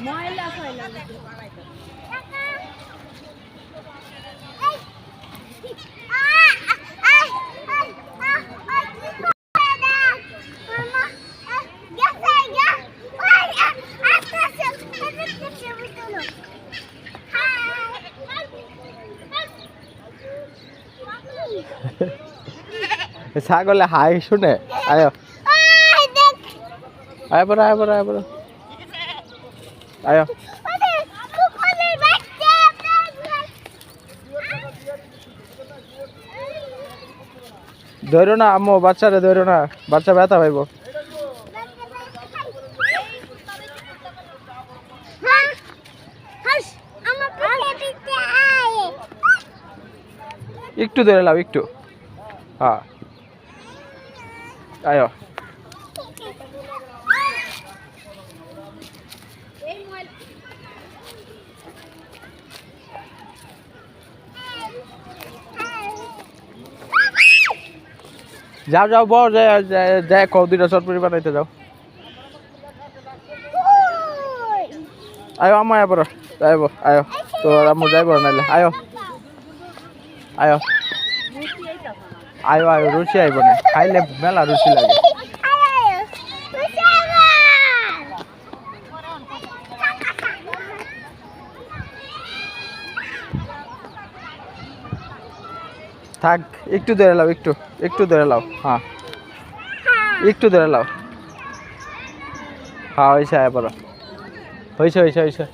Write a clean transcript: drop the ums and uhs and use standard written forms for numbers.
ময়লা ফয়লা ছাগলে হাই শুনে আয় আয় বড় আয় বড় আয় বড় আয় ধরো না আম্মু বাচ্চারে ধরো না বাচ্চা ব্যথা পাইব একটু ধরে লাও একটু হ্যাঁ আয়ো যাও যাও বড় যায় কও দুইটা চটপটি বানাইতে যাও আয়ো আম্মা আয় বড় যাইব আয়ো তো আম্মু যাইব নাইলে আয়ো আয়ো আয়ো আয়ো রুচি আইব না খাইলে মেলা রুচি লাগে থাক একটু ধরে লাও একটু একটু ধরে লাও হ্যাঁ একটু ধরে লাও হ্যাঁ হয়েছে আয় বড় হয়েছে হয়েছে হয়েছে